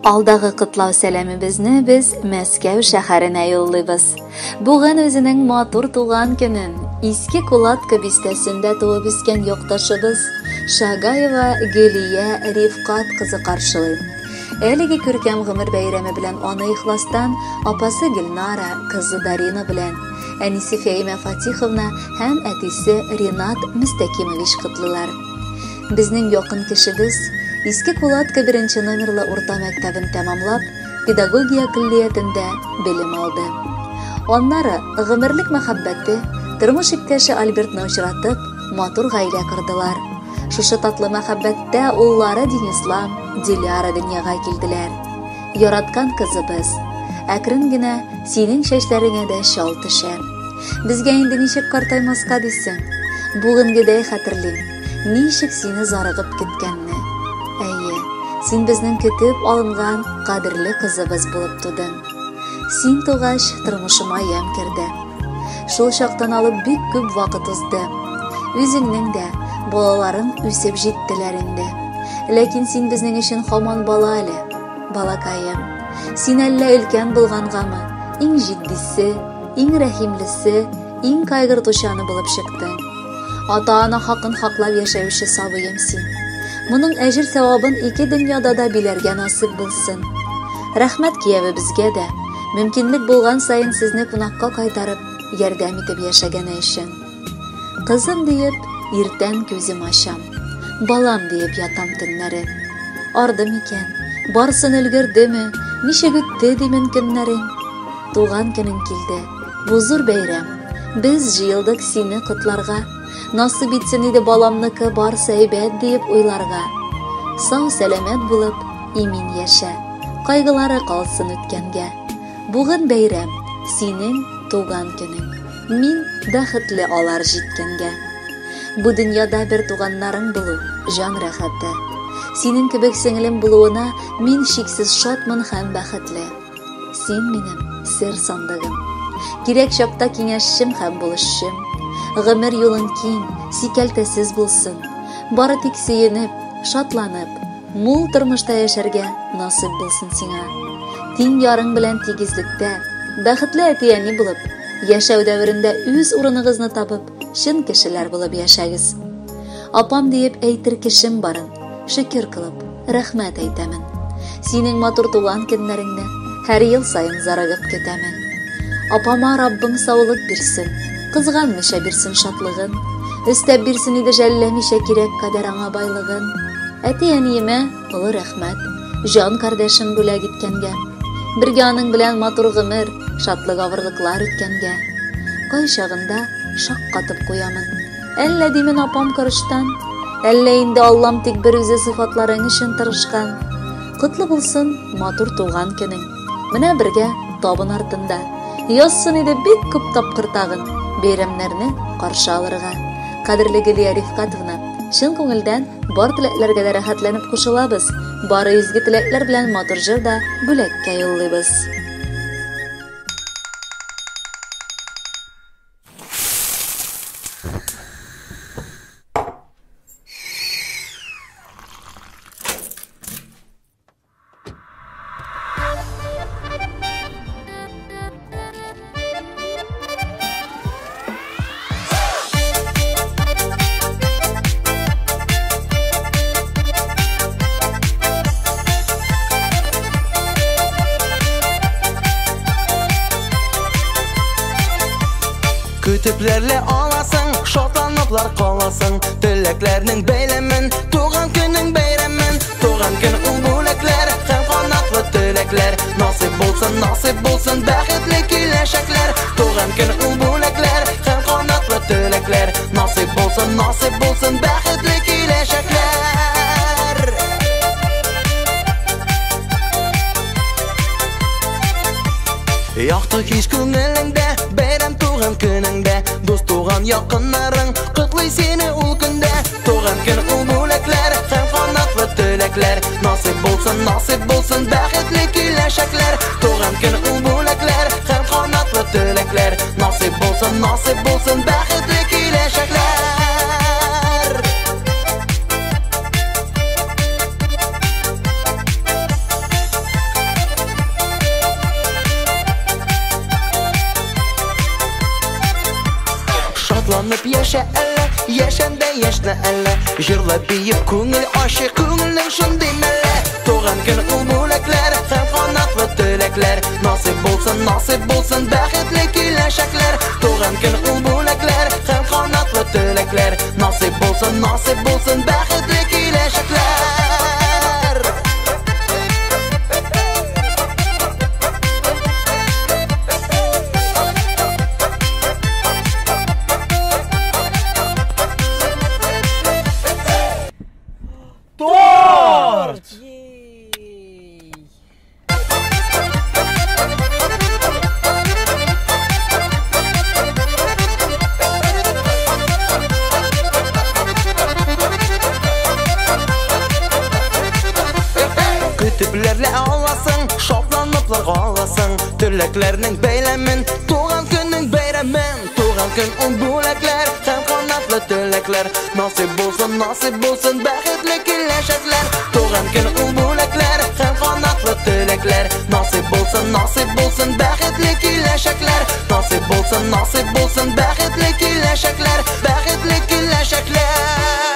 Алдагы кытлау сәламебезне без Мәскәү шәһәренә юллыйбыз. Бүген үзенең матур туган көнен Иске Кулатка бистәсендә туып үскән якташыбыз Шагаева Гөлия Рифкат кызы каршылый. Әлеге күркәм гомер бәйрәме белән аны ихластан апасы Гөлнара, кызы Дарина белән, әнисе Фәимә Фатиховна һәм әтисе Ринат Мустакимович кытлылар. Безнең якын кешебез Иске Кулатка 1-нче номерлы урта мәктәбен тәмамлап, педагогия киллиятендә белем алды. Аннары гомерлек мәхәббәте, тормыш иптәше Альбертны очратып, матур гаилә кордылар. Шушы татлы мәхәббәттә уллары Денислам, Диляра дөньяга килделәр. Яраткан кызыбыз, әкрен генә синең чәчләреңә дә шал төшә. Безгә инде ничек картаймаска дисең? Бүгенгедәй хәтерлим, ничек сине зарыгып киткәнне. Әйе, син безнең көтеп алынган кадерле кызыбыз булып тудың. Син тугач тормышыма ям керде. Шул чактан алып бик күп вакыт узды. Үзеңнең дә, балаларың үсеп җиттеләр инде. Ләкин син безнең өчен һаман бала әле. Балакаем, син әллә өлкән булгангамы, иң җитдисе, иң рәхимлесе, иң кайгыртучаны булып чыктың. Ата-ана хакын хаклап яшәүче сабыем син. Моның әҗир савабын ике дөньяда да биләргә насыйп булсын. Рәхмәт киявебезгә дә, мөмкинлек булган сайын сезне кунакка кайтарып, ярдәм итеп яшәгәне өчен. Кызым диеп, иртән күзем ачам. Балам диеп ятам төннәре. Ардым икән, барсын өлгердеме, ничек үтте димен көннәрең. Туган көнең килде, бу зур бәйрәм. Без җыелдык сине котларга. Насып итсен иде баламныкы бар сәйбәт диеп уйларга. Сау сәламәт булып, имин яшә, кайгылары калсын үткәнгә. Бүген бәйрәм, синең туган көнең. Мин бәхетле алар җиткәнгә. Бу дөньяда бер туганнарың булу, җан рәхәте. Синең кебек сеңлем булуына мин шиксез шатмын һәм бәхетле. Син минем сер сандыгым. Кирәк чакта киңәшчем һәм булышчым. Гомер юлын киң, сикәлтәсез булсын. Бары тик сөенеп, шатланып, мул тормышта яшәргә насыйп булсын сиңа. Тиң ярың белән тигезлектә, бәхетле әти-әни булып, яшәү дәверендә үз урыныгызны табып, чын кешеләр булып яшәгез. Апам диеп әйтер кешем барын, шөкер кылып, рәхмәт әйтәмен. Синең матур туган көннәреңне һәр ел сайын зарыгып көтәмен. Апама Раббың саулык бирсен. Кызганмыйча бирсен шатлыгын, өстәп бирсен иде жәлләмичә кирәк кадәр аңа байлыгын. Әти-әниемә олы рәхмәт, җан кардәшем бүләк иткәнгә. Бергә аның белән матур гомер, шатлык авырлыклар үткәнгә. Кай чагында шаккатып куямын. Әллә димен апам корыштан, әллә инде Аллам тик бер үзе сыйфатларың өчен тырышкан. Котлы булсын матур туган көнең. Менә бергә табын артында. Язсын иде бик күп тапкыр тагын. Бәйрәмнәрне каршы алырга. Кадерле Гөлия Рифкатовна, чын күңелдән бар теләкләргә дә рәхәтләнеп кушылабыз. Бары изге теләкләр белән матур җырда бүләккә юллыйбыз. Kütüplerle alasın, şatlanıplar kalasın. Dileklerinin beylemin, tuğan günün beyremin. Tuğan gün ulbulekler, hem kanatlı dilekler. Nasip bulsun, bəxtli kiləşəklər. Tuğan gün ulbulekler, hem kanatlı dilekler. Nasip bulsun, bəxtli kiləşəklər. Yaxtı hiç күңеліңдә, бәйрәм туган көнеңдә. Дус туган якыннарың, котлый сине ул көндә. Туган көн ул бүләкләр, һәм канатлы теләкләр. Насыйп булсын, бәхетле киләчәкләр. Туган көн ул бүләкләр, һәм канатлы теләкләр. Насыйп булсын, бәхетле киләчәкләр. yaşa elle, yaşanda yaşla elle. Jırla biyip көңіл aşı, көңілнің şunday melle. Doğan gün ul bulaklar, hem kanatlı tülekler. Nasip bolsun, bəxtli kiləşəklər. Doğan gün ul bulaklar, hem kanatlı tülekler. Nasip bolsun, bəxtli kiləşəklər. Kütüplerle ağlasın, şoplanıplar ağlasın. Tüleklerinin beylemin, doğan günün beyremin. Doğan gün ul bulaklar, hem kanatlı tülekler. Nasip bolsun, bəxtli kiləşəklər. Doğan gün ul bulaklar, hem kanatlı tülekler. Nasip bolsun, bəxtli kiləşəklər. Nasip bolsun, bəxtli kiləşəklər. Bəxtli kiləşəklər.